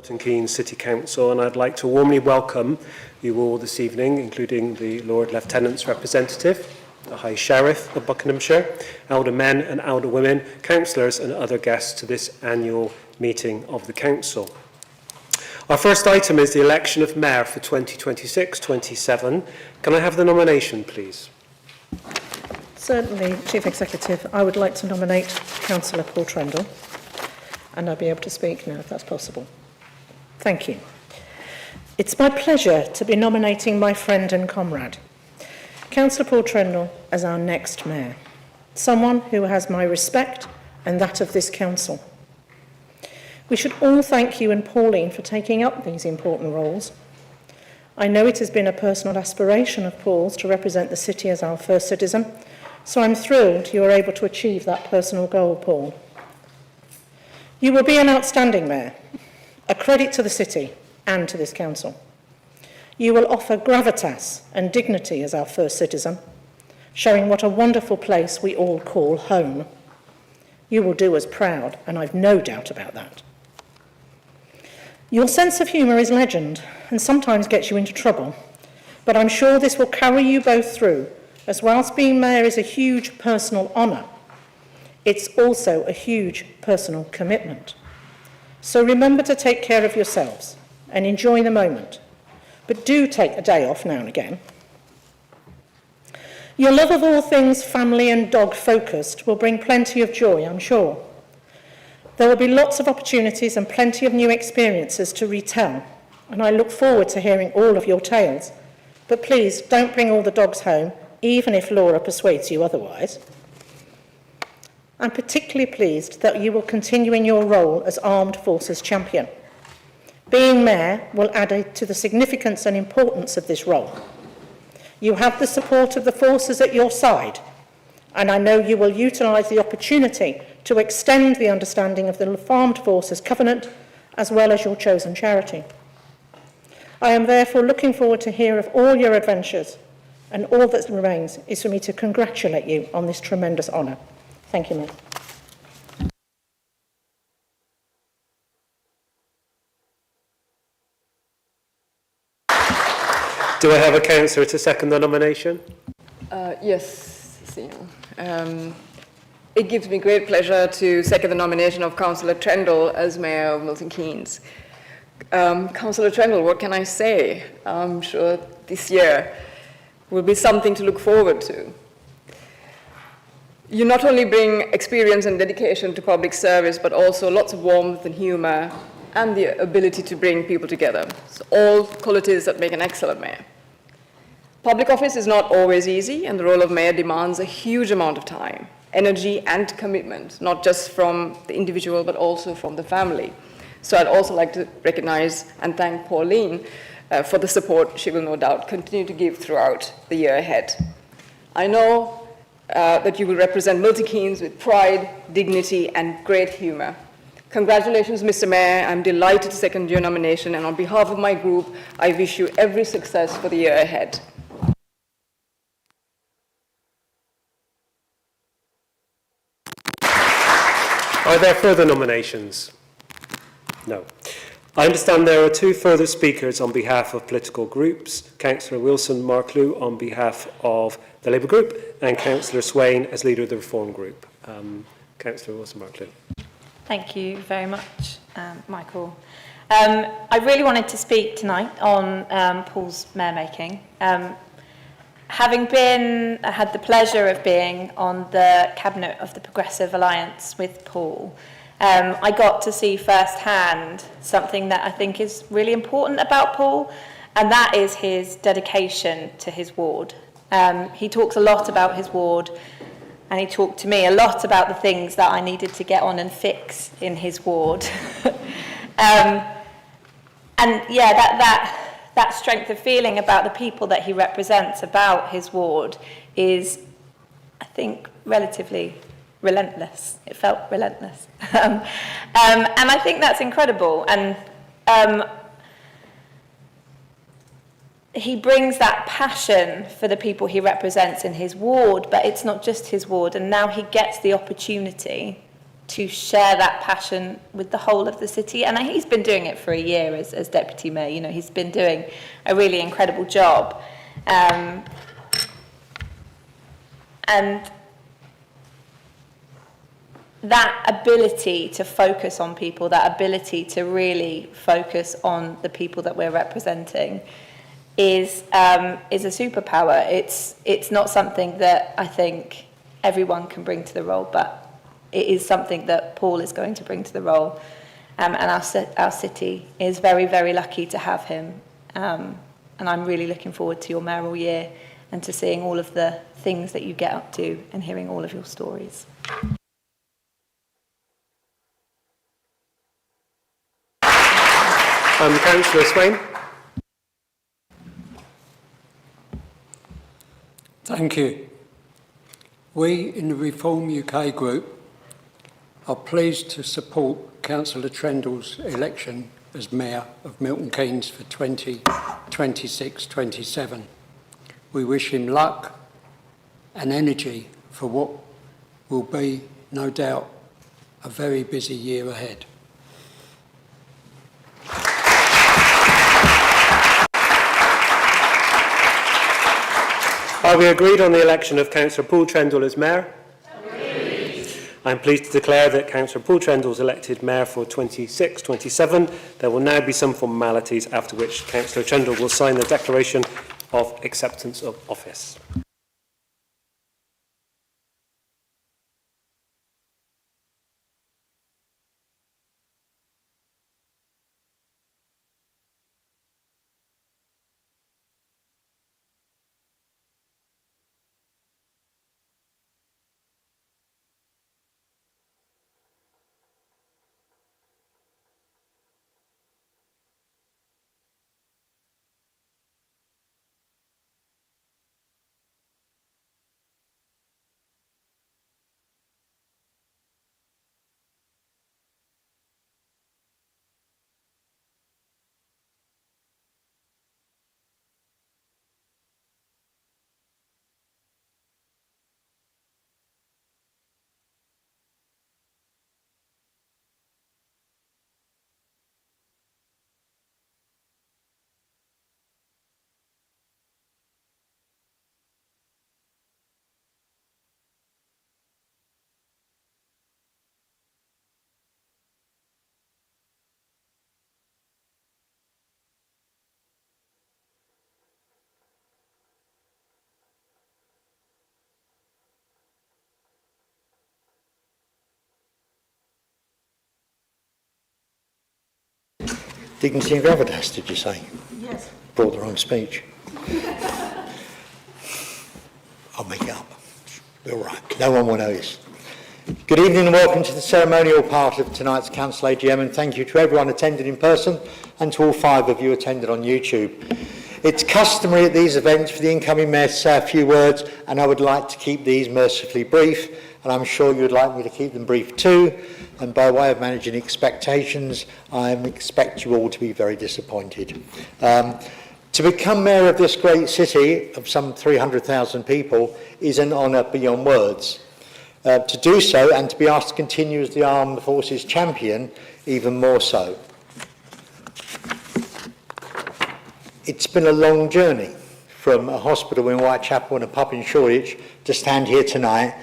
Milton Keynes City Council, and I'd like to warmly welcome you all this evening, including the Lord Lieutenant's representative, the High Sheriff of Buckinghamshire, elder men and elder women, councillors and other guests to this annual meeting of the Council. Our first item is the election of Mayor for 2026-27. Can I have the nomination, please? Certainly, Chief Executive. I would like to nominate Councillor Paul Trendall, and I'll be able to speak now if that's possible. Thank you. It's my pleasure to be nominating my friend and comrade, Councillor Paul Trendall, as our next Mayor, someone who has my respect and that of this Council. We should all thank you and Pauline for taking up these important roles. I know it has been a personal aspiration of Paul's to represent the city as our first citizen, so I'm thrilled you are able to achieve that personal goal, Paul. You will be an outstanding Mayor, a credit to the city and to this Council. You will offer gravitas and dignity as our first citizen, showing what a wonderful place we all call home. You will do us proud, and I've no doubt about that. Your sense of humour is legend and sometimes gets you into trouble, but I'm sure this will carry you both through, as whilst being Mayor is a huge personal honour, it's also a huge personal commitment. So remember to take care of yourselves and enjoy the moment, but do take a day off now and again. Your love of all things family and dog-focused will bring plenty of joy, I'm sure. There will be lots of opportunities and plenty of new experiences to retell, and I look forward to hearing all of your tales. But please don't bring all the dogs home, even if Laura persuades you otherwise. I'm particularly pleased that you will continue in your role as Armed Forces Champion. Being Mayor will add to the significance and importance of this role. You have the support of the forces at your side, and I know you will utilise the opportunity to extend the understanding of the Armed Forces Covenant as well as your chosen charity. I am therefore looking forward to hear of all your adventures, and all that remains is for me to congratulate you on this tremendous honour. Thank you, Mayor. Do I have a councillor to second the nomination? Yes, Cecile. It gives me great pleasure to second the nomination of Councillor Trendall as Mayor of Milton Keynes. Councillor Trendall, what can I say? I'm sure this year will be something to look forward to. You not only bring experience and dedication to public service, but also lots of warmth and humour and the ability to bring people together. So all qualities that make an excellent mayor. Public office is not always easy, and the role of mayor demands a huge amount of time, energy and commitment, not just from the individual, but also from the family. So I'd also like to recognize and thank Pauline for the support she will no doubt continue to give throughout the year ahead. I know that you will represent Milton Keynes with pride, dignity, and great humour. Congratulations, Mr. Mayor. I'm delighted to second your nomination, and on behalf of my group, I wish you every success for the year ahead. Are there further nominations? No. I understand there are two further speakers on behalf of political groups, Councillor Wilson Marklew on behalf of the Labour Group and Councillor Swain as leader of the Reform Group. Councillor Wilson Marklew. Thank you very much, Michael. I really wanted to speak tonight on Paul's mayor making. Having had the pleasure of being on the cabinet of the Progressive Alliance with Paul, I got to see firsthand something that I think is really important about Paul, and that is his dedication to his ward. He talks a lot about his ward, and he talked to me a lot about the things that I needed to get on and fix in his ward. And yeah, that strength of feeling about the people that he represents, about his ward, is, I think, relatively relentless. It felt relentless. And I think that's incredible. And he brings that passion for the people he represents in his ward, but it's not just his ward. And now he gets the opportunity to share that passion with the whole of the city. And he's been doing it for a year as Deputy Mayor. You know, he's been doing a really incredible job. And that ability to focus on people, that ability to really focus on the people that we're representing is a superpower. It's not something that I think everyone can bring to the role, but it is something that Paul is going to bring to the role. And our city is very, very lucky to have him. And I'm really looking forward to your mayoral year and to seeing all of the things that you get up to and hearing all of your stories. Councillor Swain. Thank you. We in the Reform UK group are pleased to support Councillor Trendle's election as Mayor of Milton Keynes for 2026-27. We wish him luck and energy for what will be, no doubt, a very busy year ahead. Are we agreed on the election of Councillor Paul Trendle as Mayor? Agreed. I'm pleased to declare that Councillor Paul Trendle is elected Mayor for 26-27. There will now be some formalities, after which Councillor Trendle will sign the declaration of acceptance of office. Dignity and gravitas, did you say? Yes. Brought the wrong speech. I'll make it up. Be all right. No one will notice. Good evening and welcome to the ceremonial part of tonight's Council AGM, and thank you to everyone attended in person and to all 5 of you attended on YouTube. It's customary at these events for the incoming Mayor to say a few words, and I would like to keep these mercifully brief, and I'm sure you'd like me to keep them brief too. And by way of managing expectations, I expect you all to be very disappointed. To become Mayor of this great city of some 300,000 people is an honour beyond words. To do so and to be asked to continue as the Armed Forces champion, even more so. It's been a long journey from a hospital in Whitechapel and a pub in Shoreditch to stand here tonight.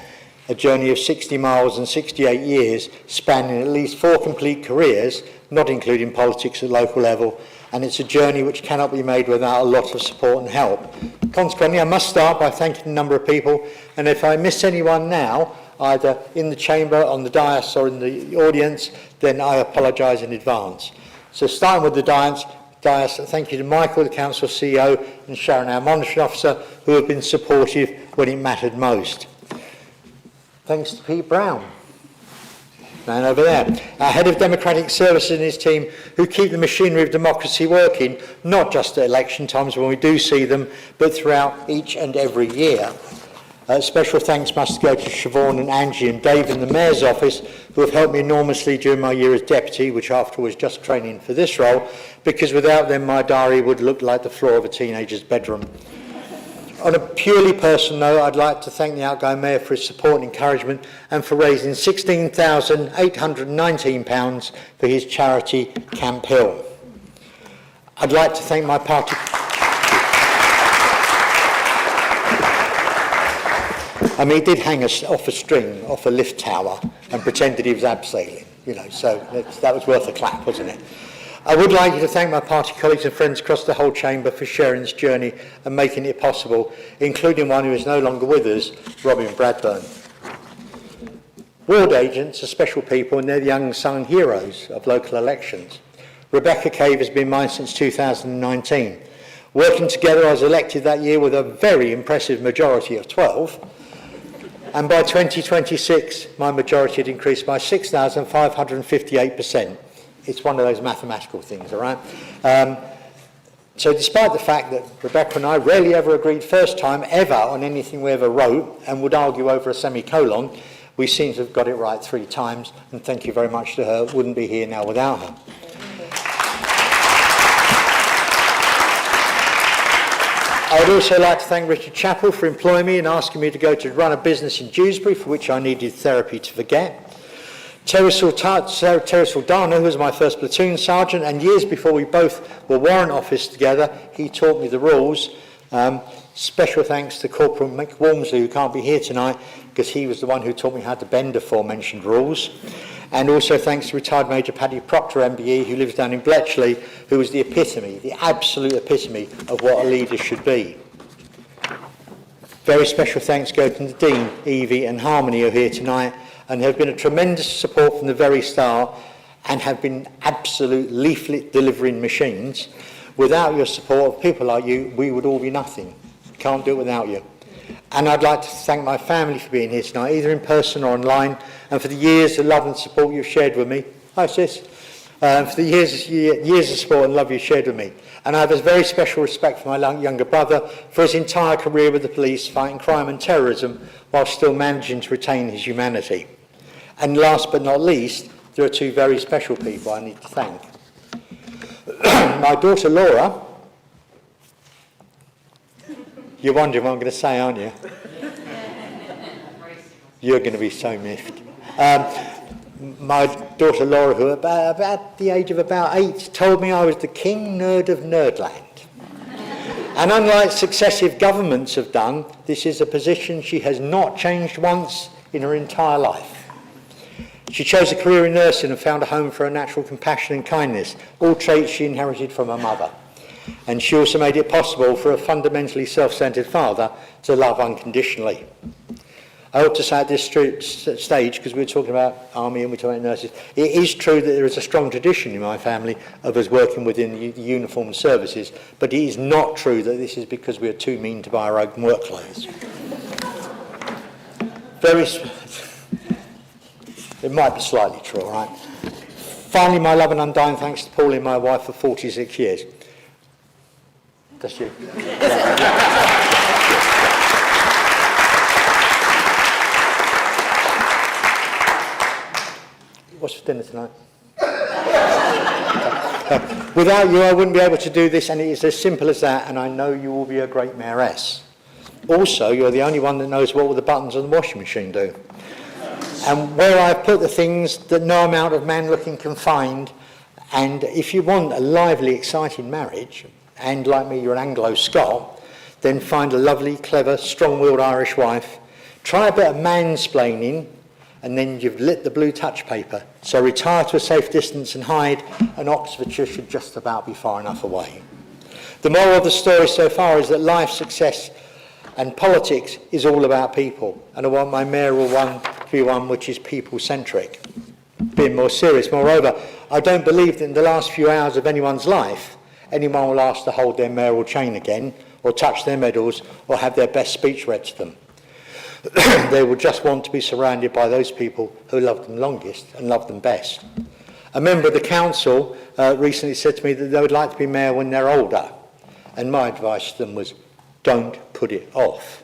A journey of 60 miles and 68 years, spanning at least 4 complete careers, not including politics at local level, and it's a journey which cannot be made without a lot of support and help. Consequently, I must start by thanking a number of people, and if I miss anyone now, either in the chamber, on the dais or in the audience, then I apologise in advance. So starting with the dais, thank you to Michael, the Council CEO, and Sharon, our Monitoring Officer, who have been supportive when it mattered most. Thanks to Pete Brown, man over there, our Head of Democratic Services and his team, who keep the machinery of democracy working, not just at election times when we do see them, but throughout each and every year. Special thanks must go to Siobhan and Angie and Dave in the Mayor's office, who have helped me enormously during my year as Deputy, which after was just training for this role, because without them my diary would look like the floor of a teenager's bedroom. On a purely personal note, I'd like to thank the outgoing Mayor for his support and encouragement and for raising £16,819 for his charity Camp Hill. I'd like to thank my party... I mean, he did hang us off a string, off a lift tower, and pretended he was abseiling, you know, so that was worth a clap, wasn't it? I would like to thank my party colleagues and friends across the whole chamber for sharing this journey and making it possible, including one who is no longer with us, Robin Bradburn. Ward agents are special people and they're the unsung heroes of local elections. Rebecca Cave has been mine since 2019. Working together, I was elected that year with a very impressive majority of 12. And by 2026, my majority had increased by 6,558%. It's one of those mathematical things, all right? So despite the fact that Rebecca and I rarely ever agreed first time ever on anything we ever wrote and would argue over a semicolon, we seem to have got it right 3 times, and thank you very much to her. Wouldn't be here now without her. I would also like to thank Richard Chappell for employing me and asking me to go to run a business in Dewsbury, for which I needed therapy to forget. Terry Saldana, who was my first platoon sergeant, and years before we both were warrant officers together, he taught me the rules. Special thanks to Corporal Mick Walmsley, who can't be here tonight, because he was the one who taught me how to bend the aforementioned rules. And also thanks to retired Major Paddy Proctor, MBE, who lives down in Bletchley, who was the epitome, the absolute epitome of what a leader should be. Very special thanks go to the Dean, Evie and Harmony, who are here tonight, and have been a tremendous support from the very start and have been absolute leaflet delivering machines. Without your support, people like you, we would all be nothing. Can't do it without you. And I'd like to thank my family for being here tonight, either in person or online, and for the years of love and support you've shared with me. Hi, sis. For the years of support and love you've shared with me. And I have a very special respect for my younger brother for his entire career with the police, fighting crime and terrorism, while still managing to retain his humanity. And last but not least, there are 2 very special people I need to thank. My daughter Laura, you're wondering what I'm going to say, aren't you? You're going to be so miffed. My daughter Laura, who at the age of about 8, told me I was the king nerd of Nerdland. And unlike successive governments have done, this is a position she has not changed once in her entire life. She chose a career in nursing and found a home for her natural compassion and kindness, all traits she inherited from her mother. And she also made it possible for a fundamentally self-centred father to love unconditionally. I ought to say at this stage, because we were talking about army and we're talking about nurses, it is true that there is a strong tradition in my family of us working within the uniformed services, but it is not true that this is because we are too mean to buy our own work clothes. It might be slightly true, all right? Finally, my love and undying thanks to Pauline, my wife, for 46 years. That's you. What's for dinner tonight? Without you, I wouldn't be able to do this, and it is as simple as that, and I know you will be a great mayoress. Also, you're the only one that knows what all the buttons on the washing machine do. And where I've put the things that no amount of man-looking can find, and if you want a lively, exciting marriage, and like me, you're an Anglo-Scot, then find a lovely, clever, strong-willed Irish wife, try a bit of mansplaining, and then you've lit the blue touch paper. So retire to a safe distance and hide, and Oxfordshire should just about be far enough away. The moral of the story so far is that life, success, and politics is all about people, and I want my mayoral one to be one which is people-centric. Being more serious, moreover, I don't believe that in the last few hours of anyone's life, anyone will ask to hold their mayoral chain again, or touch their medals, or have their best speech read to them. They will just want to be surrounded by those people who love them longest and love them best. A member of the council recently said to me that they would like to be mayor when they're older, and my advice to them was, don't put it off.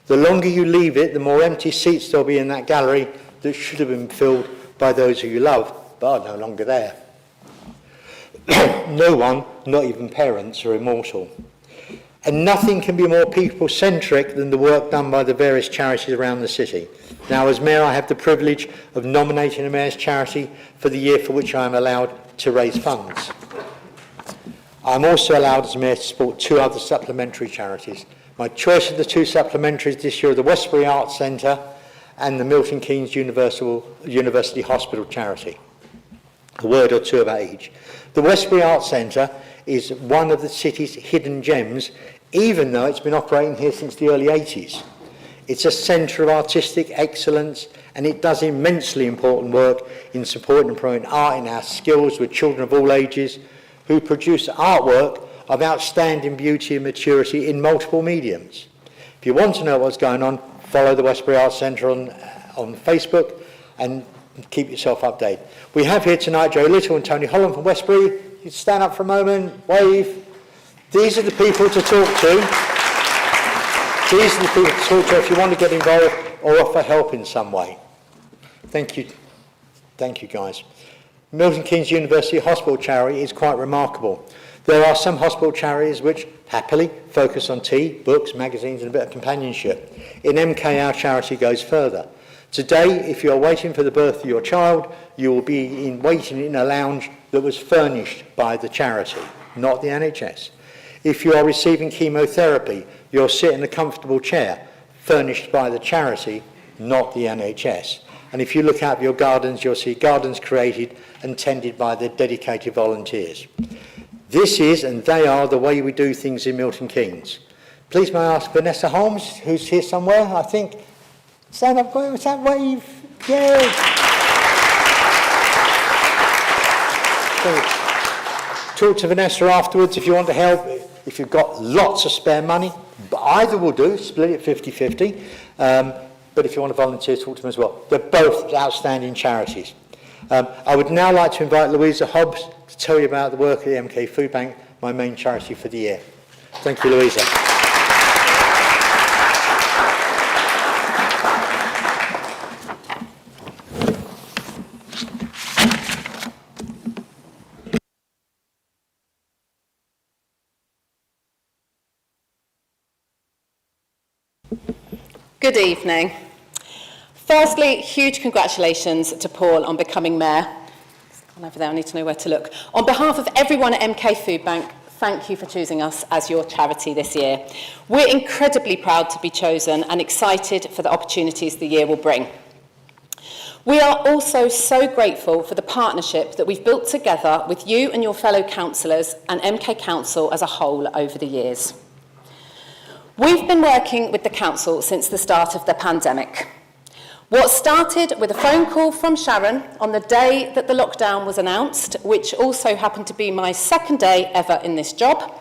The longer you leave it, the more empty seats there'll be in that gallery that should have been filled by those who you love, but are no longer there. No one, not even parents, are immortal. And nothing can be more people-centric than the work done by the various charities around the city. Now, as Mayor, I have the privilege of nominating a Mayor's charity for the year for which I am allowed to raise funds. I'm also allowed as Mayor to support 2 other supplementary charities. My choice of the 2 supplementaries this year are the Westbury Arts Centre and the Milton Keynes University Hospital charity. A word or 2 about each. The Westbury Arts Centre is one of the city's hidden gems, even though it's been operating here since the early 80s. It's a centre of artistic excellence, and it does immensely important work in supporting and promoting art in our skills with children of all ages who produce artwork of outstanding beauty and maturity in multiple mediums. If you want to know what's going on, follow the Westbury Arts Centre on Facebook and keep yourself updated. We have here tonight Joe Little and Tony Holland from Westbury. You stand up for a moment, wave. These are the people to talk to. These are the people to talk to if you want to get involved or offer help in some way. Thank you. Thank you, guys. Milton Keynes University Hospital charity is quite remarkable. There are some hospital charities which happily focus on tea, books, magazines and a bit of companionship. In MK, our charity goes further. Today, if you are waiting for the birth of your child, you will be waiting in a lounge that was furnished by the charity, not the NHS. If you are receiving chemotherapy, you'll sit in a comfortable chair, furnished by the charity, not the NHS. And if you look out of your gardens, you'll see gardens created and tended by the dedicated volunteers. This is, and they are, the way we do things in Milton Keynes. Please may I ask Vanessa Holmes, who's here somewhere, I think. Stand up, what's that wave? Yay! Talk to Vanessa afterwards if you want to help. If you've got lots of spare money, either will do, split it 50-50. But if you want to volunteer, talk to them as well. They're both outstanding charities. I would now like to invite Louisa Hobbs to tell you about the work at the MK Food Bank, my main charity for the year. Thank you, Louisa. Good evening. Firstly, huge congratulations to Paul on becoming Mayor. Over there, I need to know where to look. On behalf of everyone at MK Food Bank, thank you for choosing us as your charity this year. We're incredibly proud to be chosen and excited for the opportunities the year will bring. We are also so grateful for the partnership that we've built together with you and your fellow councillors and MK Council as a whole over the years. We've been working with the council since the start of the pandemic. What started with a phone call from Sharon on the day that the lockdown was announced, which also happened to be my second day ever in this job,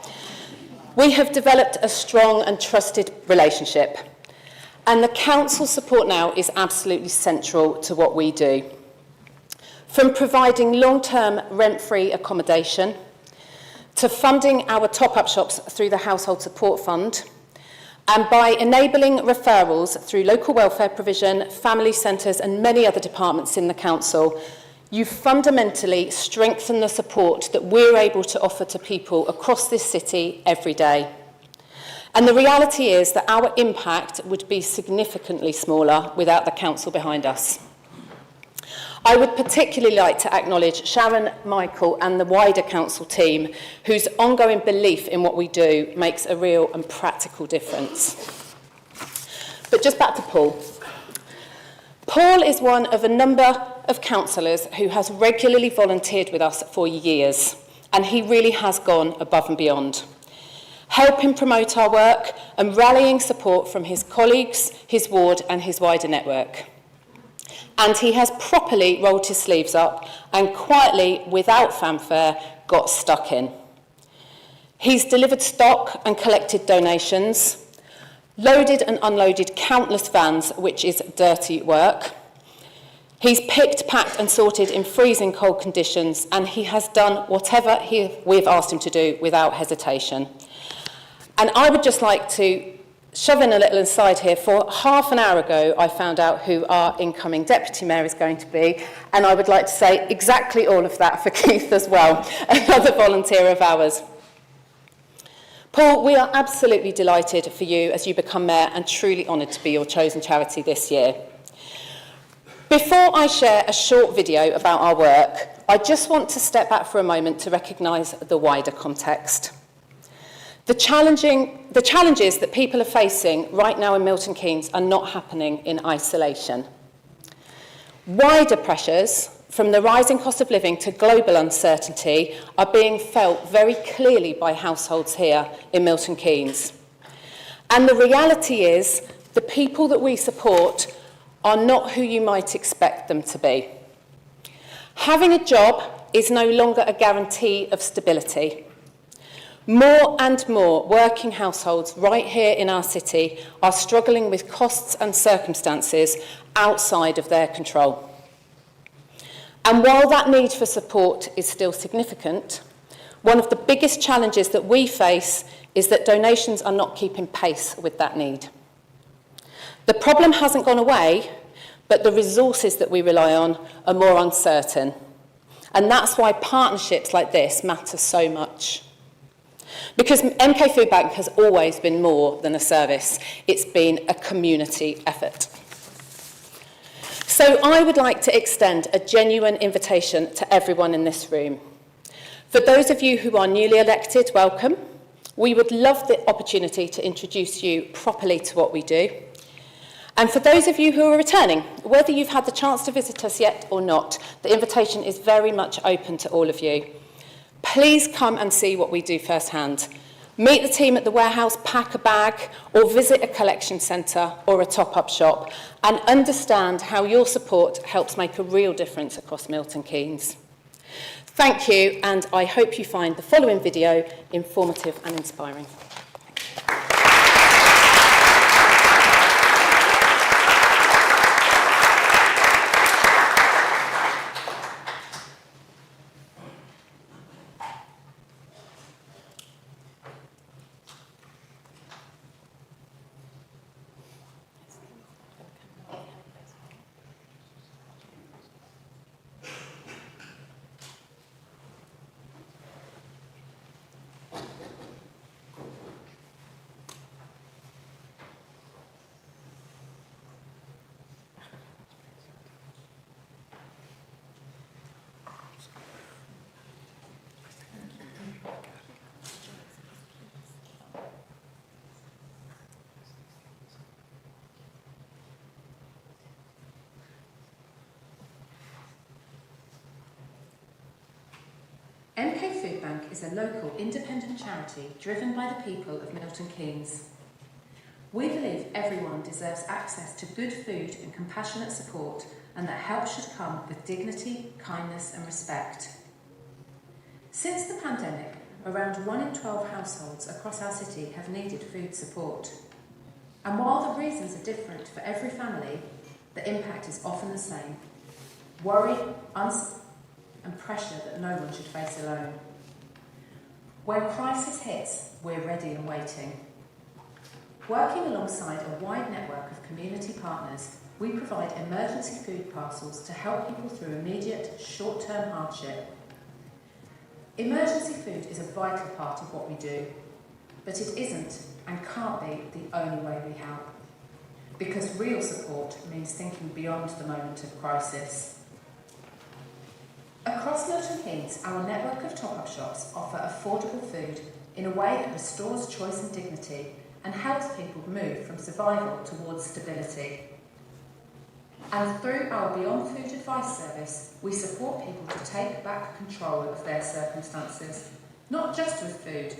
we have developed a strong and trusted relationship. And the council support now is absolutely central to what we do. From providing long-term rent-free accommodation, to funding our top-up shops through the Household Support Fund, and by enabling referrals through local welfare provision, family centres and many other departments in the council, you fundamentally strengthen the support that we're able to offer to people across this city every day. And the reality is that our impact would be significantly smaller without the council behind us. I would particularly like to acknowledge Sharon, Michael and the wider council team whose ongoing belief in what we do makes a real and practical difference. But just back to Paul. Paul is one of a number of councillors who has regularly volunteered with us for years, and he really has gone above and beyond, helping promote our work and rallying support from his colleagues, his ward and his wider network. And he has properly rolled his sleeves up and quietly, without fanfare, got stuck in. He's delivered stock and collected donations, loaded and unloaded countless vans, which is dirty work. He's picked, packed and sorted in freezing cold conditions, and he has done whatever we've asked him to do without hesitation. And I would just like to shove in a little aside here. For half an hour ago, I found out who our incoming Deputy Mayor is going to be, and I would like to say exactly all of that for Keith as well, another volunteer of ours. Paul, we are absolutely delighted for you as you become Mayor and truly honoured to be your chosen charity this year. Before I share a short video about our work, I just want to step back for a moment to recognise the wider context. The challenges that people are facing right now in Milton Keynes are not happening in isolation. Wider pressures, from the rising cost of living to global uncertainty, are being felt very clearly by households here in Milton Keynes. And the reality is, the people that we support are not who you might expect them to be. Having a job is no longer a guarantee of stability. More and more working households right here in our city are struggling with costs and circumstances outside of their control. And while that need for support is still significant, one of the biggest challenges that we face is that donations are not keeping pace with that need. The problem hasn't gone away, but the resources that we rely on are more uncertain. And that's why partnerships like this matter so much. Because MK Food Bank has always been more than a service. It's been a community effort. So I would like to extend a genuine invitation to everyone in this room. For those of you who are newly elected, welcome. We would love the opportunity to introduce you properly to what we do. And for those of you who are returning, whether you've had the chance to visit us yet or not, the invitation is very much open to all of you. Please come and see what we do firsthand. Meet the team at the warehouse, pack a bag, or visit a collection centre or a top-up shop, and understand how your support helps make a real difference across Milton Keynes. Thank you, and I hope you find the following video informative and inspiring. MK Food Bank is a local independent charity driven by the people of Milton Keynes. We believe everyone deserves access to good food and compassionate support, and that help should come with dignity, kindness and respect. Since the pandemic, around 1 in 12 households across our city have needed food support. And while the reasons are different for every family, the impact is often the same: worry, and pressure that no one should face alone. When crisis hits, we're ready and waiting. Working alongside a wide network of community partners, we provide emergency food parcels to help people through immediate, short-term hardship. Emergency food is a vital part of what we do, but it isn't and can't be the only way we help. Because real support means thinking beyond the moment of crisis. Across Milton Keynes, our network of top-up shops offer affordable food in a way that restores choice and dignity and helps people move from survival towards stability. And through our Beyond Food Advice service, we support people to take back control of their circumstances, not just with food,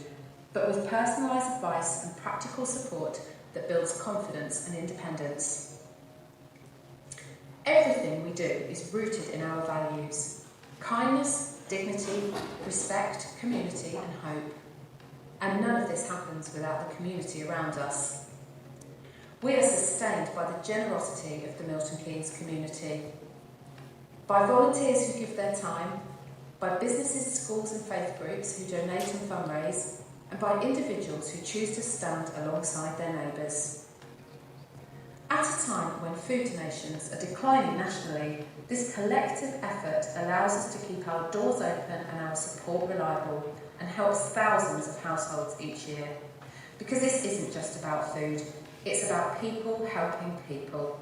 but with personalised advice and practical support that builds confidence and independence. Everything we do is rooted in our values: kindness, dignity, respect, community and hope. And none of this happens without the community around us. We are sustained by the generosity of the Milton Keynes community, by volunteers who give their time, by businesses, schools and faith groups who donate and fundraise, and by individuals who choose to stand alongside their neighbours. At a time when food donations are declining nationally, this collective effort allows us to keep our doors open and our support reliable and helps thousands of households each year. Because this isn't just about food, it's about people helping people.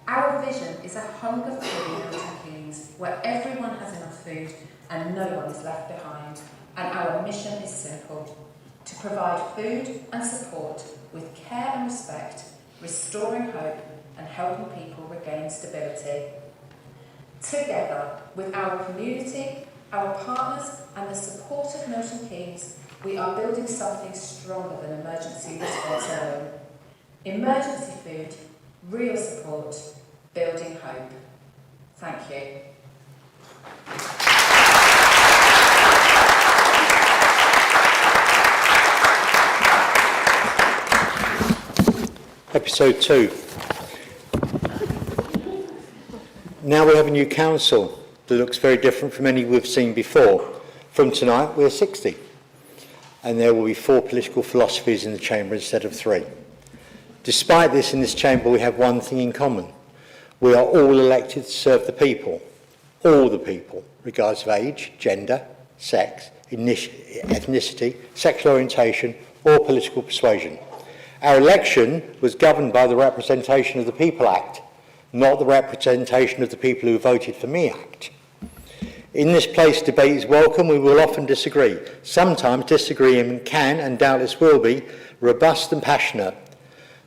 Our vision is a hunger-free Milton Keynes where everyone has enough food and no one is left behind. And our mission is simple: to provide food and support with care and respect, restoring hope and helping people regain stability. Together, with our community, our partners and the support of Milton Keynes, we are building something stronger than emergency response alone. Emergency food, real support, building hope. Thank you. Episode 2. Now we have a new council that looks very different from any we've seen before. From tonight, we're 60. And there will be 4 political philosophies in the chamber instead of 3. Despite this, in this chamber, we have one thing in common. We are all elected to serve the people, all the people, regardless of age, gender, sex, ethnicity, sexual orientation, or political persuasion. Our election was governed by the Representation of the People Act, not the representation of the people who voted for me Act. In this place, debate is welcome. We will often disagree. Sometimes disagreement can, and doubtless will be, robust and passionate.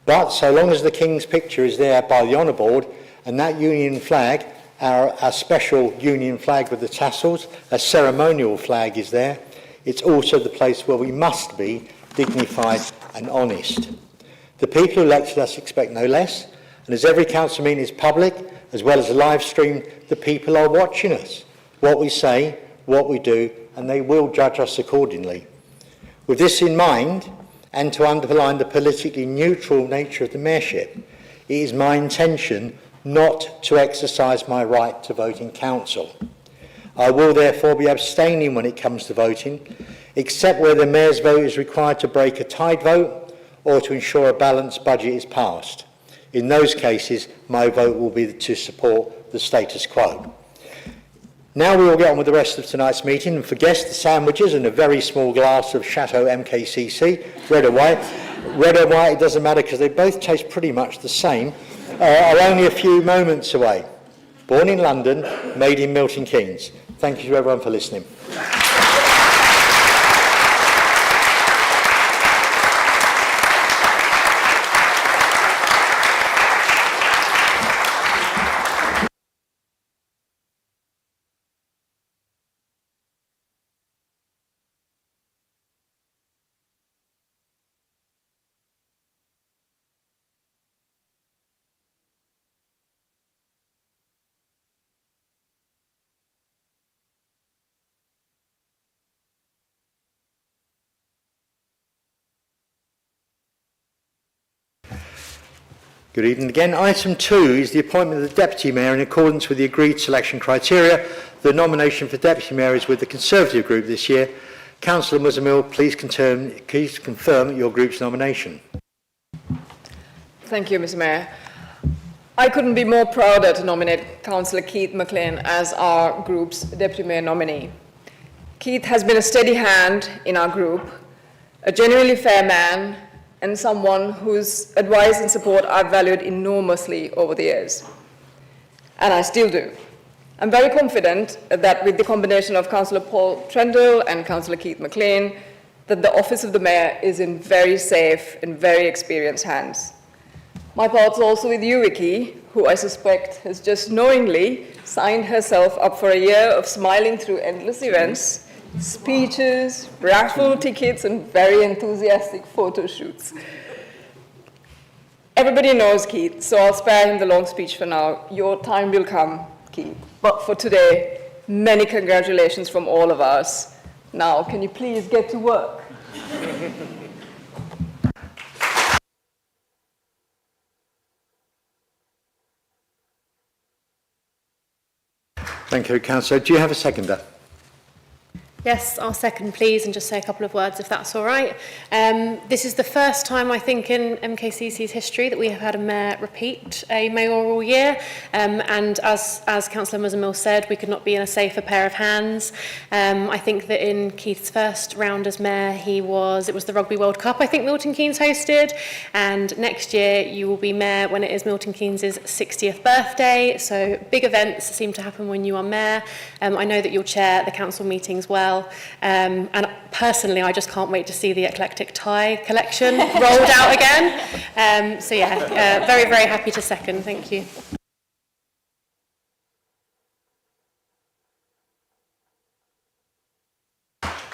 But so long as the King's picture is there by the Honour Board, and that Union flag, our special Union flag with the tassels, a ceremonial flag is there, it's also the place where we must be dignified and honest. The people who elected us expect no less, and as every council meeting is public, as well as live streamed, the people are watching us, what we say, what we do, and they will judge us accordingly. With this in mind, and to underline the politically neutral nature of the mayorship, it is my intention not to exercise my right to vote in council. I will therefore be abstaining when it comes to voting, except where the mayor's vote is required to break a tied vote or to ensure a balanced budget is passed. In those cases, my vote will be to support the status quo. Now we will get on with the rest of tonight's meeting, and for guests, the sandwiches and a very small glass of Chateau MKCC, red or white. Red or white, it doesn't matter because they both taste pretty much the same, are only a few moments away. Born in London, made in Milton Keynes. Thank you to everyone for listening. Good evening again. Item 2 is the appointment of the Deputy Mayor in accordance with the agreed selection criteria. The nomination for Deputy Mayor is with the Conservative Group this year. Councillor Muzzamil, please confirm your group's nomination. Thank you, Mr. Mayor. I couldn't be more prouder to nominate Councillor Keith McLean as our group's Deputy Mayor nominee. Keith has been a steady hand in our group, a genuinely fair man, and someone whose advice and support I've valued enormously over the years. And I still do. I'm very confident that with the combination of Councillor Paul Trendle and Councillor Keith McLean, that the office of the Mayor is in very safe and very experienced hands. My part's also with you, Vicky, who I suspect has just knowingly signed herself up for a year of smiling through endless events, speeches, raffle tickets, and very enthusiastic photo shoots. Everybody knows Keith, so I'll spare him the long speech for now. Your time will come, Keith. But for today, many congratulations from all of us. Now, can you please get to work? Thank you, Councillor. Do you have a seconder? Yes, I'll second, please, and just say a couple of words if that's all right. This is the first time, I think, in MKCC's history that we have had a mayor repeat a mayoral year. And as Councillor Musselmill said, we could not be in a safer pair of hands. I think that in Keith's first round as mayor, it was the Rugby World Cup, I think Milton Keynes hosted. And next year, you will be mayor when it is Milton Keynes' 60th birthday. So big events seem to happen when you are mayor. I know that you'll chair the council meetings well. And personally, I just can't wait to see the eclectic tie collection rolled out again. So yeah, very, very happy to second. Thank you.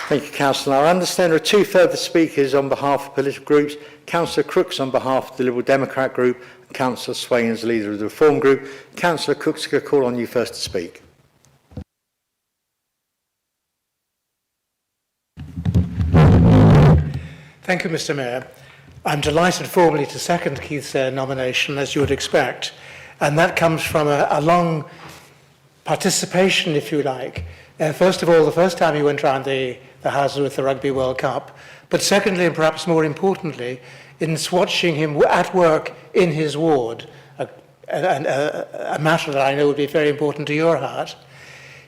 Thank you, Councillor. I understand there are two further speakers on behalf of political groups. Councillor Crooks on behalf of the Liberal Democrat Group, and Councillor Swain as leader of the Reform Group. Councillor Crooks, I call on you first to speak. Thank you, Mr. Mayor. I'm delighted formally to second Keith's nomination, as you would expect, and that comes from a long participation, if you like. First of all, the first time he went around the houses with the Rugby World Cup, but secondly, and perhaps more importantly, in watching him at work in his ward, a matter that I know would be very important to your heart.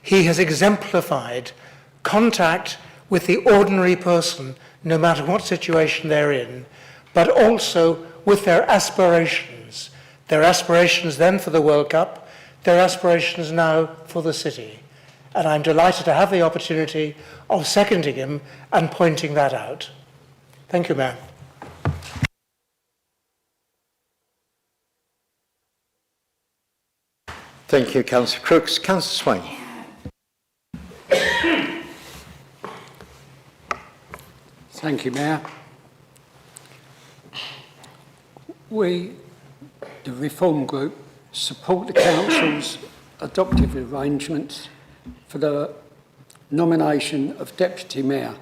He has exemplified contact with the ordinary person, no matter what situation they're in, but also with their aspirations. Their aspirations then for the World Cup, their aspirations now for the city. And I'm delighted to have the opportunity of seconding him and pointing that out. Thank you, Mayor. Thank you, Councillor Crooks. Councillor Swain. Thank you, Mayor. We, the Reform Group, support the Council's adoptive arrangements for the nomination of Deputy Mayor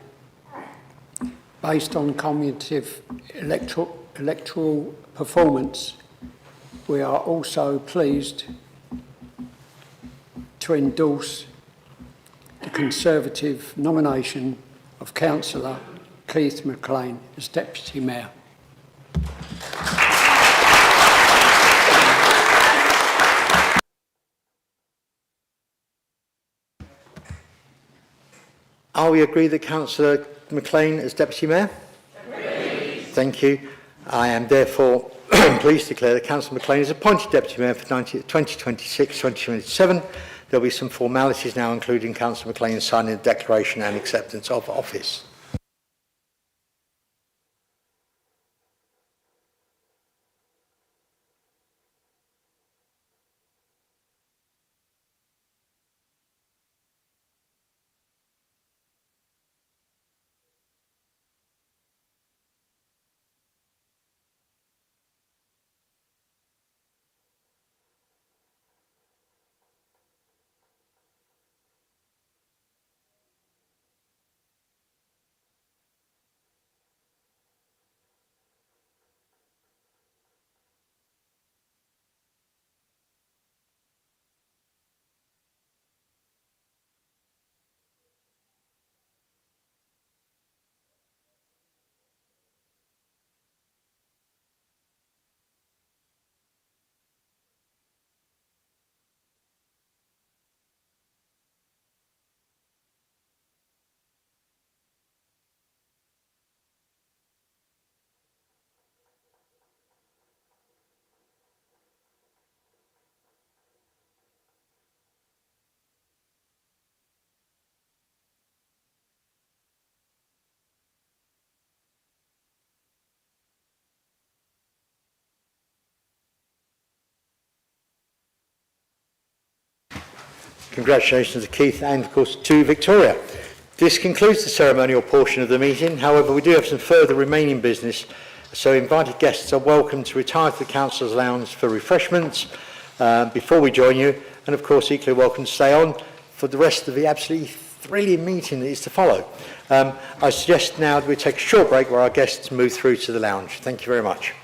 based on cumulative electoral performance. We are also pleased to endorse the Conservative nomination of Councillor Keith McLean as Deputy Mayor. Are we agreed that Councillor McLean as Deputy Mayor? Agreed. Thank you. I am therefore pleased to declare that Councillor McLean is appointed Deputy Mayor for 2026-2027. There will be some formalities now, including Councillor McLean signing the declaration and acceptance of office. Congratulations to Keith and, of course, to Victoria. This concludes the ceremonial portion of the meeting. However, we do have some further remaining business, so invited guests are welcome to retire to the Council's Lounge for refreshments before we join you, and of course equally welcome to stay on for the rest of the absolutely thrilling meeting that is to follow. I suggest now that we take a short break where our guests move through to the lounge. Thank you very much.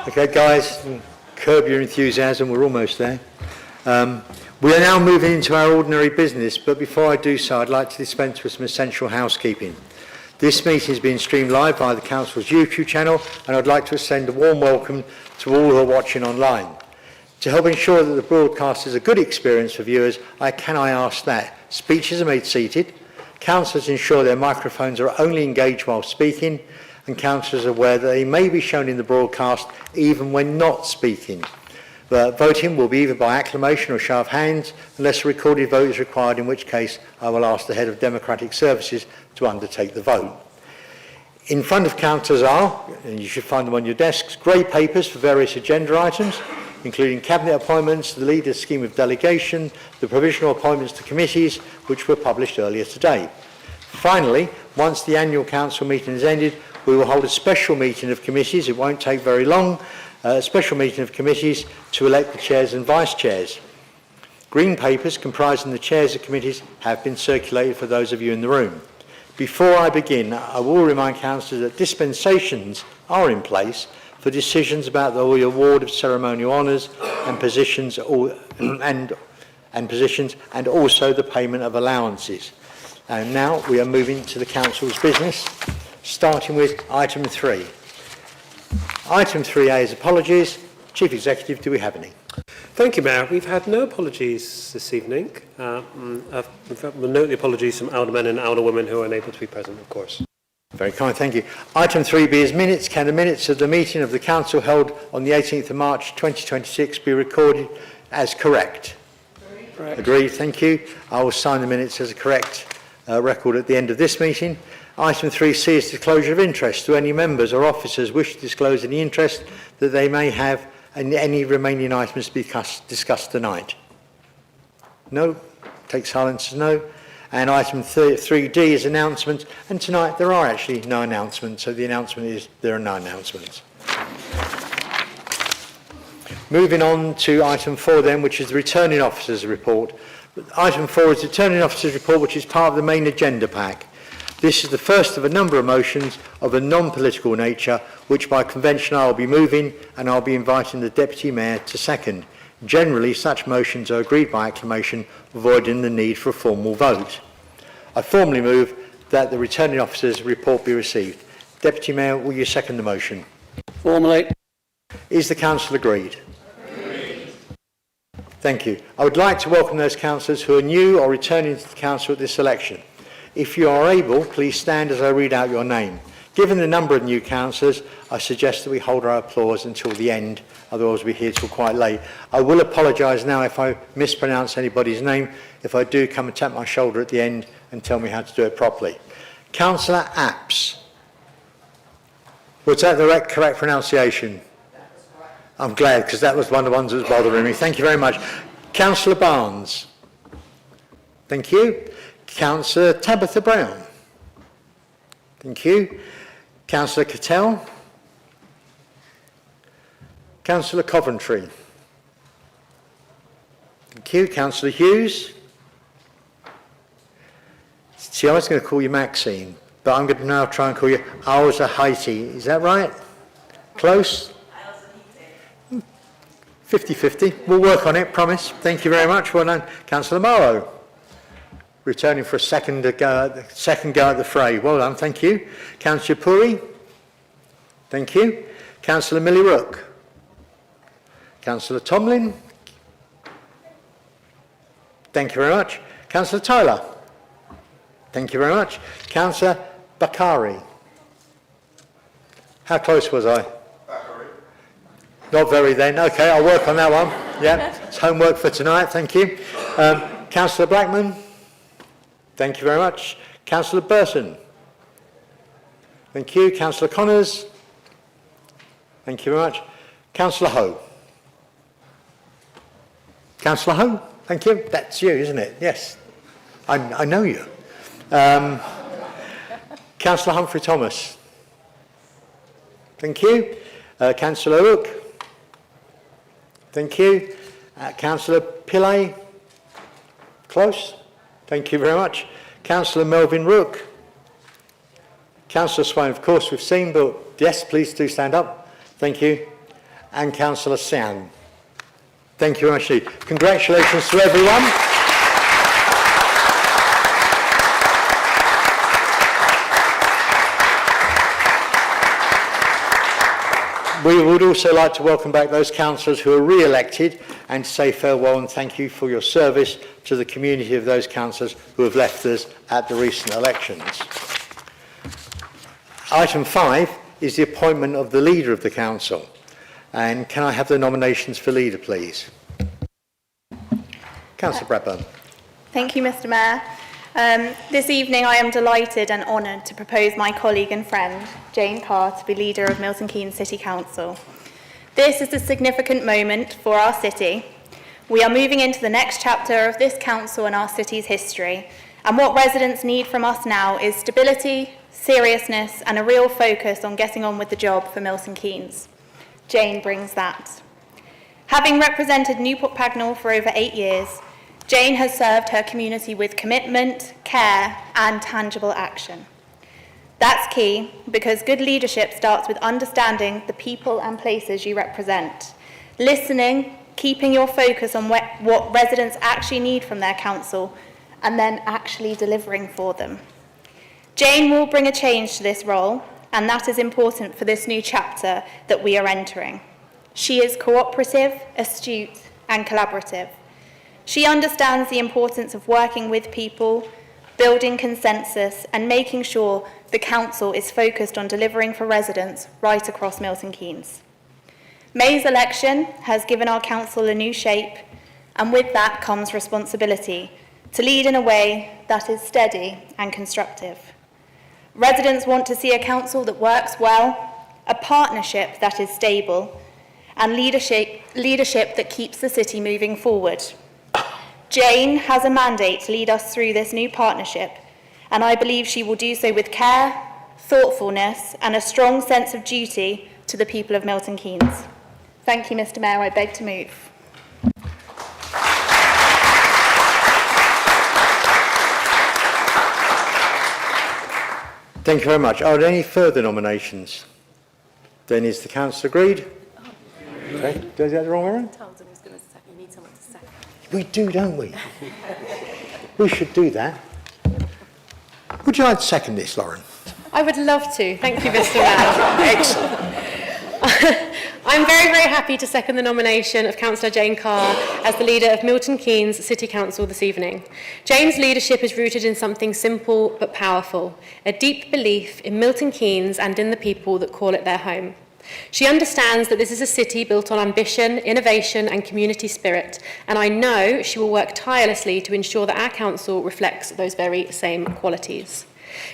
Okay, guys, curb your enthusiasm. We're almost there. We are now moving into our ordinary business, but before I do so, I'd like to dispense with some essential housekeeping. This meeting is being streamed live via the Council's YouTube channel, and I'd like to extend a warm welcome to all who are watching online. To help ensure that the broadcast is a good experience for viewers, I ask that speeches are made seated, councillors ensure their microphones are only engaged while speaking, and councillors are aware that they may be shown in the broadcast even when not speaking. Voting will be either by acclamation or show of hands, unless a recorded vote is required, in which case I will ask the Head of Democratic Services to undertake the vote. In front of councillors are, and you should find them on your desks, grey papers for various agenda items, including cabinet appointments, the leader's scheme of delegation, the provisional appointments to committees, which were published earlier today. Finally, once the annual council meeting is ended, we will hold a special meeting of committees. It won't take very long. A special meeting of committees to elect the chairs and vice chairs. Green papers comprising the chairs of committees have been circulated for those of you in the room. Before I begin, I will remind councillors that dispensations are in place for decisions about the award of ceremonial honours and positions, and also the payment of allowances. And now we are moving to the council's business, starting with item 3. Item 3A is apologies. Chief Executive, do we have any? Thank you, Mayor. We've had no apologies this evening. In fact, we'll note the apologies from aldermen and alderwomen who are unable to be present, of course. Very kind, thank you. Item 3B is minutes. Can the minutes of the meeting of the Council held on the 18th of March 2026 be recorded as correct? Correct. Agreed, thank you. I will sign the minutes as a correct record at the end of this meeting. Item 3C is disclosure of interest. Do any members or officers wish to disclose any interest that they may have in any remaining items to be discussed tonight? No? Take silence as no. And item 3D is announcements. And tonight there are actually no announcements. So the announcement is there are no announcements. Moving on to item 4 then, which is the returning officers report. Item 4 is the returning officers report, which is part of the main agenda pack. This is the first of a number of motions of a non-political nature, which by convention I will be moving, and I'll be inviting the Deputy Mayor to second. Generally, such motions are agreed by acclamation, avoiding the need for a formal vote. I formally move that the returning officers report be received. Deputy Mayor, will you second the motion? Formally. Is the council agreed? Agreed. Thank you. I would like to welcome those councillors who are new or returning to the council at this election. If you are able, please stand as I read out your name. Given the number of new councillors, I suggest that we hold our applause until the end, otherwise we'll be here till quite late. I will apologise now if I mispronounce anybody's name. If I do, come and tap my shoulder at the end and tell me how to do it properly. Councillor Apps. Was that the correct pronunciation? I'm glad, because that was one of the ones that was bothering me. Thank you very much. Councillor Barnes. Thank you. Councillor Tabitha Brown. Thank you. Councillor Cattell. Councillor Coventry. Thank you. Councillor Hughes. See, I was going to call you Maxine, but I'm going to now try and call you Alza Haiti. Is that right? Close? 50-50. We'll work on it, promise. Thank you very much. Well done. Councillor Morrow. Returning for a second go at the fray. Well done, thank you. Councillor Puri. Thank you. Councillor Millie Rook. Councillor Tomlin. Thank you very much. Councillor Tyler. Thank you very much. Councillor Bakari. How close was I? Bakari. Not very then. Okay, I'll work on that one. Yeah, it's homework for tonight. Thank you. Councillor Blackman. Thank you very much. Councillor Burton. Thank you. Councillor Connors. Thank you very much. Councillor Ho. Councillor Ho. Thank you. That's you, isn't it? Yes. I know you. Councillor Humphrey Thomas. Thank you. Councillor Rook. Thank you. Councillor Pillay. Close. Thank you very much. Councillor Melvin Rook. Councillor Swain, of course, we've seen, but yes, please do stand up. Thank you. and Councillor Siang. Thank you very much indeed. Congratulations to everyone. We would also like to welcome back those councillors who are re-elected and to say farewell and thank you for your service to the community of those councillors who have left us at the recent elections. Item 5 is the appointment of the leader of the council. And can I have the nominations for leader, please? Councillor Bradburn. Thank you, Mr. Mayor. This evening I am delighted and honoured to propose my colleague and friend, Jane Carr, to be leader of Milton Keynes City Council. This is a significant moment for our city. We are moving into the next chapter of this council and our city's history, and what residents need from us now is stability, seriousness, and a real focus on getting on with the job for Milton Keynes. Jane brings that. Having represented Newport Pagnell for over 8 years, Jane has served her community with commitment, care, and tangible action. That's key because good leadership starts with understanding the people and places you represent, listening, keeping your focus on what residents actually need from their council, and then actually delivering for them. Jane will bring a change to this role, and that is important for this new chapter that we are entering. She is cooperative, astute, and collaborative. She understands the importance of working with people, building consensus, and making sure the council is focused on delivering for residents right across Milton Keynes. May's election has given our council a new shape, and with that comes responsibility to lead in a way that is steady and constructive. Residents want to see a council that works well, a partnership that is stable, and leadership that keeps the city moving forward. Jane has a mandate to lead us through this new partnership, and I believe she will do so with care, thoughtfulness, and a strong sense of duty to the people of Milton Keynes. Thank you, Mr. Mayor. I beg to move. Thank you very much. Are there any further nominations? Then is the council agreed? Okay. Did I get the wrong way around? We do, don't we? We should do that. Would you like to second this, Lauren? I would love to. Thank you, Mr. Mayor. Excellent. I'm very, very happy to second the nomination of Councillor Jane Carr as the leader of Milton Keynes City Council this evening. Jane's leadership is rooted in something simple but powerful, a deep belief in Milton Keynes and in the people that call it their home. She understands that this is a city built on ambition, innovation and community spirit, and I know she will work tirelessly to ensure that our council reflects those very same qualities.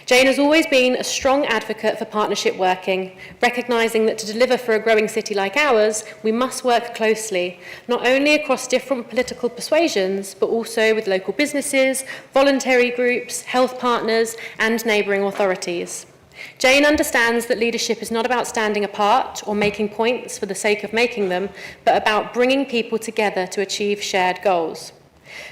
Jane has always been a strong advocate for partnership working, recognising that to deliver for a growing city like ours, we must work closely, not only across different political persuasions, but also with local businesses, voluntary groups, health partners and neighbouring authorities. Jane understands that leadership is not about standing apart or making points for the sake of making them, but about bringing people together to achieve shared goals.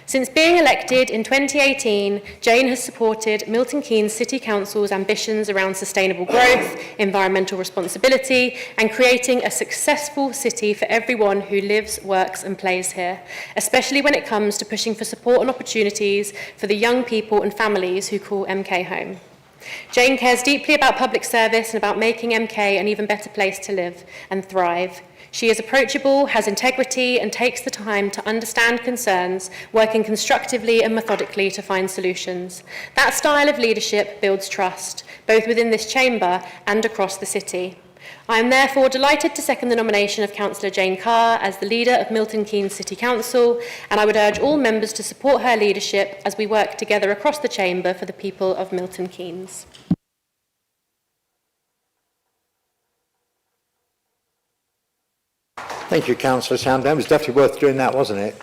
Since being elected in 2018, Jane has supported Milton Keynes City Council's ambitions around sustainable growth, environmental responsibility, and creating a successful city for everyone who lives, works, and plays here, especially when it comes to pushing for support and opportunities for the young people and families who call MK home. Jane cares deeply about public service and about making MK an even better place to live and thrive. She is approachable, has integrity, and takes the time to understand concerns, working constructively and methodically to find solutions. That style of leadership builds trust, both within this chamber and across the city. I am therefore delighted to second the nomination of Councillor Jane Carr as the leader of Milton Keynes City Council, and I would urge all members to support her leadership as we work together across the chamber for the people of Milton Keynes. Thank you, Councillor Sandham. It was definitely worth doing that, wasn't it?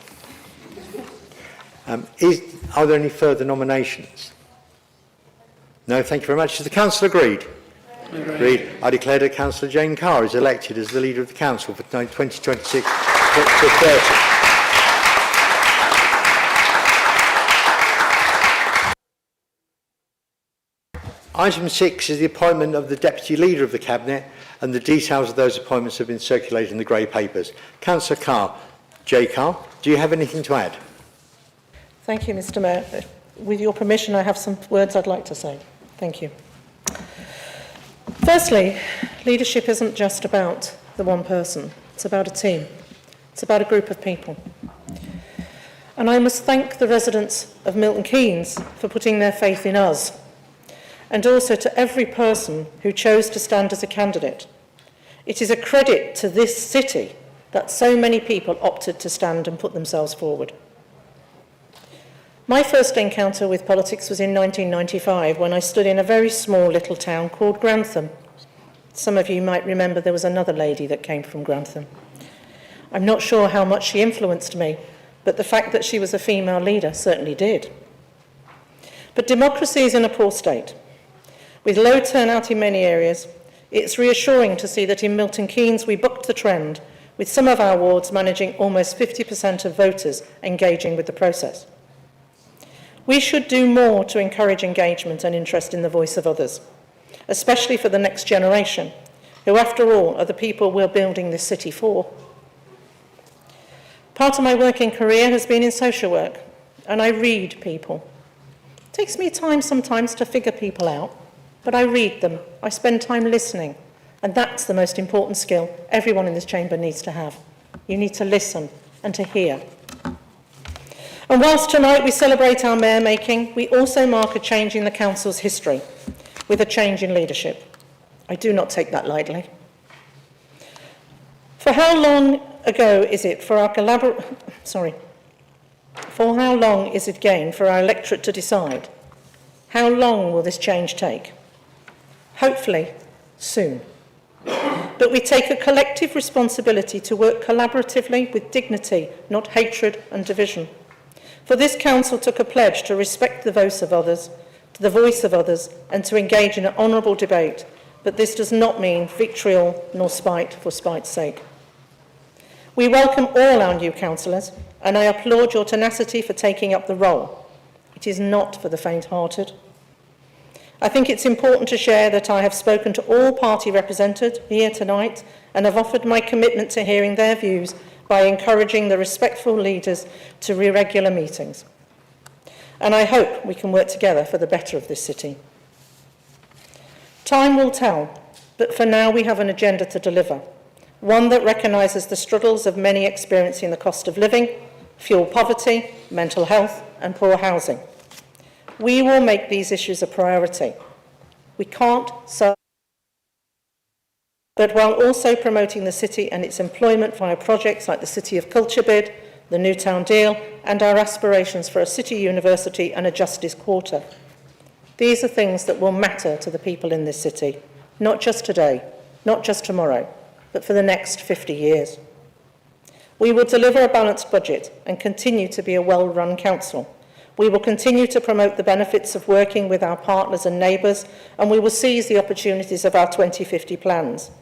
Are there any further nominations? No, thank you very much. Is the council agreed? Agreed. I declare that Councillor Jane Carr is elected as the leader of the council for 2026 to 30. Item 6 is the appointment of the Deputy Leader of the Cabinet, and the details of those appointments have been circulated in the grey papers. Councillor Carr, J. Carr, do you have anything to add? Thank you, Mr. Mayor. With your permission, I have some words I'd like to say. Thank you. Firstly, leadership isn't just about the one person. It's about a team. It's about a group of people. And I must thank the residents of Milton Keynes for putting their faith in us, and also to every person who chose to stand as a candidate. It is a credit to this city that so many people opted to stand and put themselves forward. My first encounter with politics was in 1995 when I stood in a very small little town called Grantham. Some of you might remember there was another lady that came from Grantham. I'm not sure how much she influenced me, but the fact that she was a female leader certainly did. But democracy is in a poor state. With low turnout in many areas, it's reassuring to see that in Milton Keynes we bucked the trend, with some of our wards managing almost 50% of voters engaging with the process. We should do more to encourage engagement and interest in the voice of others, especially for the next generation, who after all are the people we're building this city for. Part of my working career has been in social work, and I read people. It takes me time sometimes to figure people out, but I read them. I spend time listening, and that's the most important skill everyone in this chamber needs to have. You need to listen and to hear. And whilst tonight we celebrate our mayor making, we also mark a change in the council's history, with a change in leadership. I do not take that lightly. For how long is it for our electorate to decide? How long will this change take? Hopefully, soon. But we take a collective responsibility to work collaboratively with dignity, not hatred and division. For this council took a pledge to respect the voice of others, and to engage in an honourable debate, but this does not mean vitriol nor spite for spite's sake. We welcome all our new councillors, and I applaud your tenacity for taking up the role. It is not for the faint-hearted. I think it's important to share that I have spoken to all party represented here tonight and have offered my commitment to hearing their views by encouraging the respectful leaders to regular meetings. And I hope we can work together for the better of this city. Time will tell, but for now we have an agenda to deliver. One that recognises the struggles of many experiencing the cost of living, fuel poverty, mental health and poor housing. We will make these issues a priority. We can't solve, but while also promoting the city and its employment via projects like the City of Culture bid, the New Town deal and our aspirations for a city university and a justice quarter. These are things that will matter to the people in this city, not just today, not just tomorrow, but for the next 50 years. We will deliver a balanced budget and continue to be a well-run council. We will continue to promote the benefits of working with our partners and neighbours, and we will seize the opportunities of our 2050 plans,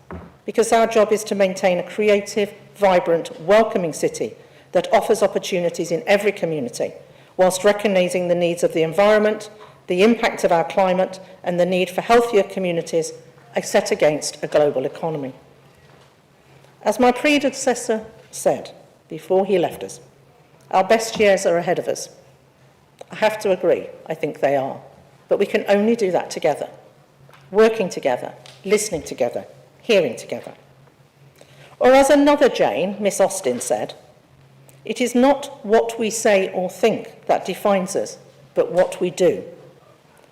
because our job is to maintain a creative, vibrant, welcoming city that offers opportunities in every community, whilst recognising the needs of the environment, the impact of our climate, and the need for healthier communities set against a global economy. As my predecessor said before he left us, our best years are ahead of us. I have to agree, I think they are. But we can only do that together, working together, listening together, hearing together. Or as another Jane, Miss Austen, said, it is not what we say or think that defines us, but what we do.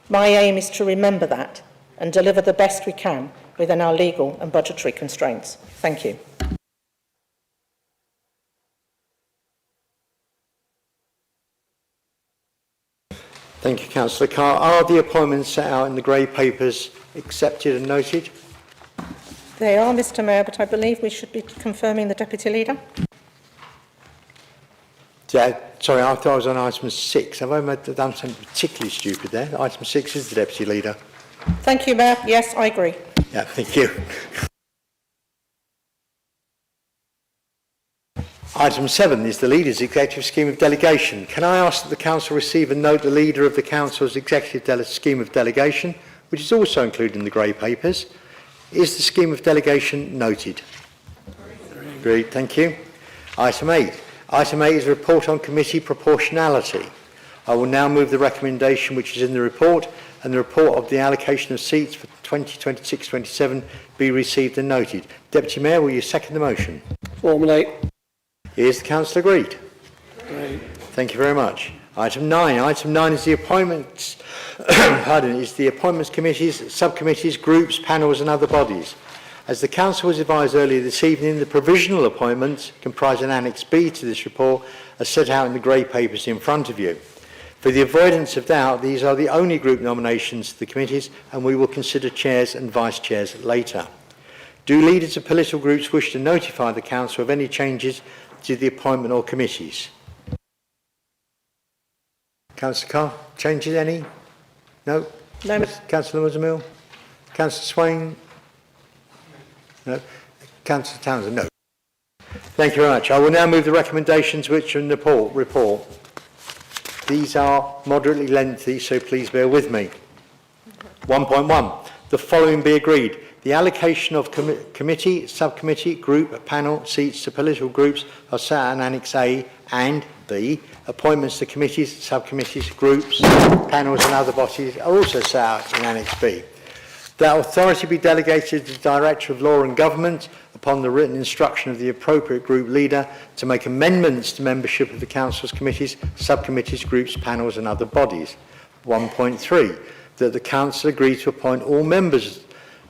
My aim is to remember that and deliver the best we can within our legal and budgetary constraints. Thank you. Thank you, Councillor Carr. Are the appointments set out in the grey papers accepted and noted? They are, Mr. Mayor, but I believe we should be confirming the Deputy Leader. Yeah, sorry, I thought I was on item 6. Have I done something particularly stupid there? Item 6 is the Deputy Leader. Thank you, Mayor. Yes, I agree. Yeah, thank you. Item 7 is the Leader's Executive Scheme of Delegation. Can I ask that the Council receive and note the Leader of the Council's Executive Scheme of Delegation, which is also included in the grey papers, Is the scheme of delegation noted? Agreed, thank you. Item 8. Item 8 is a report on committee proportionality. I will now move the recommendation which is in the report, and the report of the allocation of seats for 2026-27 be received and noted. Deputy Mayor, will you second the motion? Formulate. Is the council agreed? Agreed. Thank you very much. Item 9. Item 9 is the appointments, appointments committees, subcommittees, groups, panels and other bodies. As the council was advised earlier this evening, the provisional appointments comprising Annex B to this report are set out in the grey papers in front of you. For the avoidance of doubt, these are the only group nominations to the committees, and we will consider chairs and vice chairs later. Do leaders of political groups wish to notify the council of any changes to the appointment or committees? Councillor Carr, changes any? No? No. Councillor Musamill? Councillor Swain? No. Councillor Townsend? No. Thank you very much. I will now move the recommendations which are in the report. These are moderately lengthy, so please bear with me. 1.1. The following be agreed. The allocation of committee, subcommittee, group, panel seats to political groups are set out in Annex A, and B. Appointments to committees, subcommittees, groups, panels and other bodies are also set out in Annex B. That authority be delegated to the Director of Law and Government upon the written instruction of the appropriate group leader to make amendments to membership of the Council's committees, subcommittees, groups, panels and other bodies. 1.3. That the Council agree to appoint all members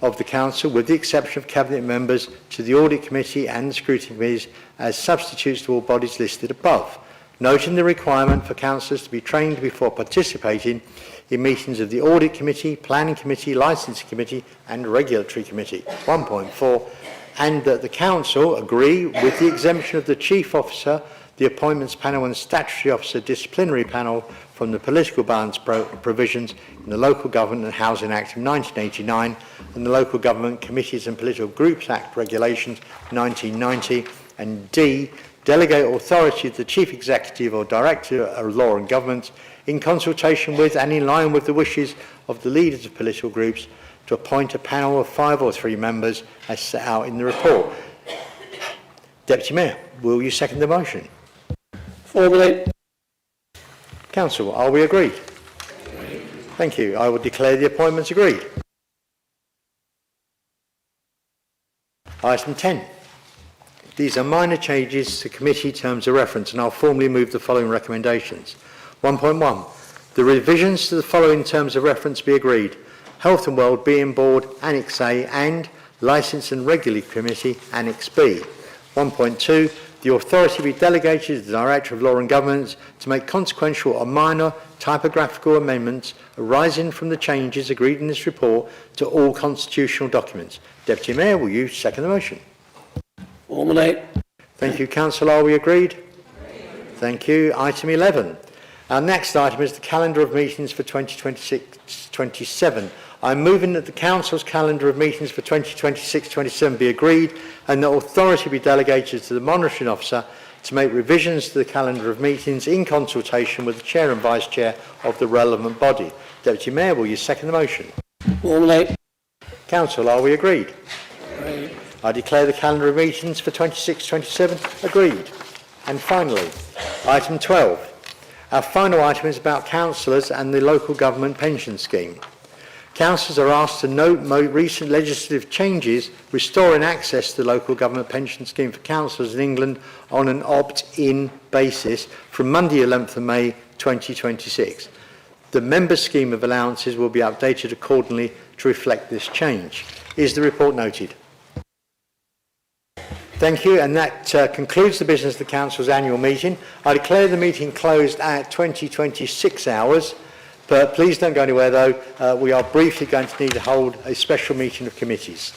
of the Council, with the exception of Cabinet members, to the Audit Committee and the Scrutiny Committees as substitutes to all bodies listed above, noting the requirement for councillors to be trained before participating in meetings of the Audit Committee, Planning Committee, Licensing Committee and Regulatory Committee. 1.4. And that the Council agree, with the exemption of the Chief Officer, the Appointments Panel and Statutory Officer Disciplinary Panel, from the political balance provisions in the Local Government and Housing Act of 1989 and the Local Government Committees and Political Groups Act Regulations 1990, and D. Delegate authority to the Chief Executive or Director of Law and Government, in consultation with and in line with the wishes of the leaders of political groups, to appoint a panel of 5 or 3 members as set out in the report. Deputy Mayor, will you second the motion? Formulate. Council, are we agreed? Thank you. I will declare the appointments agreed. Item 10. These are minor changes to committee terms of reference, and I'll formally move the following recommendations. 1.1. The revisions to the following terms of reference be agreed. Health and Wellbeing Board, Annex A, and Licence and Regulatory Committee, Annex B. 1.2. The authority be delegated to the Director of Law and Government to make consequential or minor typographical amendments arising from the changes agreed in this report to all constitutional documents. Deputy Mayor, will you second the motion? Formulate. Thank you, Council. Are we agreed? Thank you. Item 11. Our next item is the calendar of meetings for 2026-27. I'm moving that the Council's calendar of meetings for 2026-27 be agreed, and that authority be delegated to the Monitoring Officer to make revisions to the calendar of meetings in consultation with the Chair and Vice Chair of the relevant body. Deputy Mayor, will you second the motion? Formulate. Council, are we agreed? Agreed. I declare the calendar of meetings for 26-27 agreed. And finally, item 12. Our final item is about councillors and the local government pension scheme. Councillors are asked to note recent legislative changes restoring access to the local government pension scheme for councillors in England on an opt-in basis from Monday 11th of May 2026. The member scheme of allowances will be updated accordingly to reflect this change. Is the report noted? Thank you, and that concludes the business of the Council's annual meeting. I declare the meeting closed at 20:26 hours, but please don't go anywhere though. We are briefly going to need to hold a special meeting of committees.